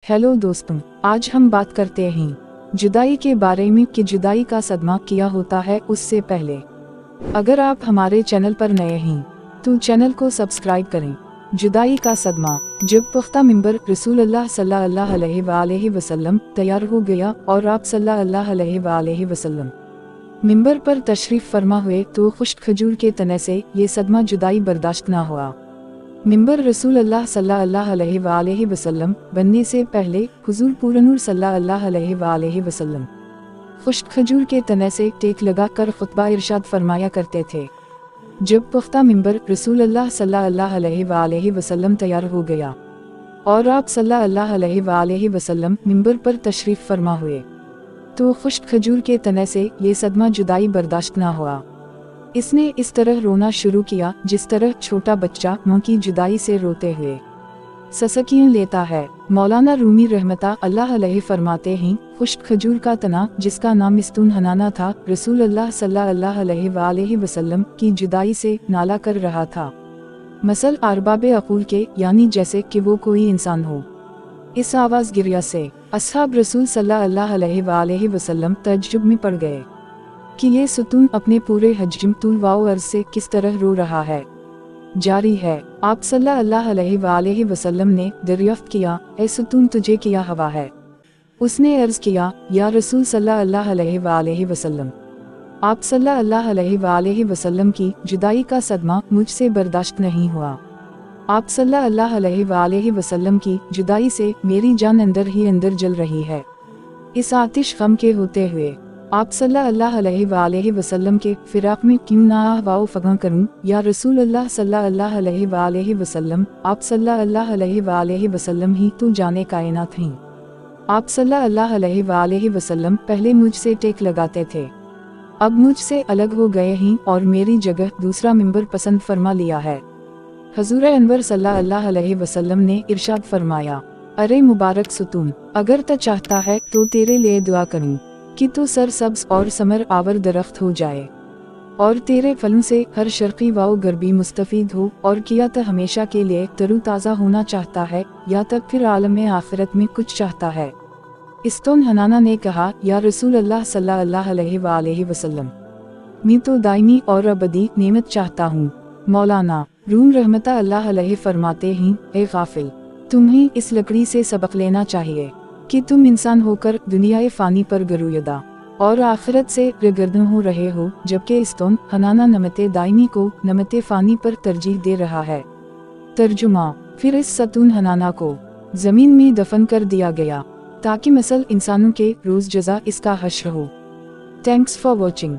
Hello दोस्तों, आज हम बात करते हैं जुदाई के बारे में कि जुदाई का सदमा क्या होता है। उससे पहले अगर आप हमारे चैनल पर नए हैं तो चैनल को सब्सक्राइब करें। जुदाई का सदमा। जब पुख्ता मिंबर रसूलुल्लाह सल्लल्लाहु अलैहि वसल्लम तैयार हो गया और आप सल्लल्लाहु अलैहि वसल्लम मिंबर पर तशरीफ फरमा हुए तो खुश्क खजूर के तने से ये सदमा जुदाई बर्दाश्त न हुआ। मिंबर रसूलुल्लाह सल्लल्लाहु अलैहि वसल्लम बनने से पहले हुजूर पूरनूर सल्लल्लाहु अलैहि वसल्लम खुश्क खजूर के तने से टेक लगाकर खुतबा इरशाद फरमाया करते थे। जब पुख्ता मिंबर रसूलुल्लाह सल्लल्लाहु अलैहि वसल्लम तैयार हो गया और आप सल्लल्लाहु अलैहि वसल्लम मिंबर पर तशरीफ फरमा हुए तो खुश्क खजूर के तने से ये सदमा जुदाई बर्दाश्त न हुआ। इसने इस तरह रोना शुरू किया जिस तरह छोटा बच्चा मां की जुदाई से रोते हुए ससकियां लेता है। मौलाना रूमी रहमता अल्लाह अलैहि फरमाते हैं, खुश्क खजूर का तना जिसका नाम मिस्तून हनाना था, रसूलुल्लाह सल्लल्लाहु अलैहि वसल्लम की जुदाई से नाला कर रहा था। मसल अरबाबे अकूल के, यानी जैसे कि वो कोई इंसान हो। इस आवाज गिरिया से असहाब रसूल सल्लल्लाहु अलैहि वसल्लम तज्जुब में पड़ गए कि ये सुतून अपने पूरे हजम तूल वाओ अर्ज से किस तरह रो रहा है। जारी है, आप सल्लल्लाहु अलैहि वसल्लम ने दरियाफ्त किया, ए सुतून तुझे क्या हवा है? उसने अर्ज किया, या रसूल सल्लल्लाहु अलैहि वसल्लम, आप सल्लल्लाहु अलैहि वसल्लम की जुदाई का सदमा मुझसे बर्दाश्त नहीं हुआ। आप सल्लल्लाहु अलैहि वसल्लम की जुदाई से मेरी जान अंदर ही अंदर जल रही है। इस आतिश गम के होते हुए आप सल्लल्लाहु अलैहि वसल्लम के फिराक में क्यों ना आहवाओ फगा करूं, या रसूलुल्लाह सल्लल्लाहु अलैहि वसल्लम, आप सल्लल्लाहु अलैहि वसल्लम ही तो जाने कायनात हैं। आप सल्लल्लाहु अलैहि वसल्लम पहले मुझसे टेक लगाते थे, अब मुझसे अलग हो गए हैं और मेरी जगह दूसरा मिंबर पसंद फरमा लिया है। हजूर अनवर सल्लल्लाहु अलैहि वसल्लम ने इरशाद फरमाया, अरे मुबारक सुतून, अगर तो चाहता है तो तेरे लिए दुआ करूं कि तू सर सब्ज और समर आवर दरख्त हो जाए और तेरे फलों से हर शर्की व गरबी मुस्तफीद हो, और किया तो हमेशा के लिए तरोताज़ा होना चाहता है या तक फिर आलम आखिरत में कुछ चाहता है। इस्तोन हनाना ने कहा, या रसूलुल्लाह सल्लल्लाहु अलैहि वसल्लम, मैं तो दायमी और अबदी नेमत चाहता हूँ। मौलाना रूम रहमता अल्लाह अलैहि फरमाते हैं, ए गाफिल, तुम्हें इस लकड़ी से सबक लेना चाहिए कि तुम इंसान होकर दुनियाए फ़ानी पर गरूयदा और आखिरत से गर्दन हो रहे हो, जबकि इस्तोन हनाना नमते दायमी को नमते फ़ानी पर तरजीह दे रहा है। तर्जुमा। फिर इस सतून हनाना को ज़मीन में दफन कर दिया गया ताकि मसल इंसानों के रोज़ जज़ा इसका हश्र हो। Thanks for watching.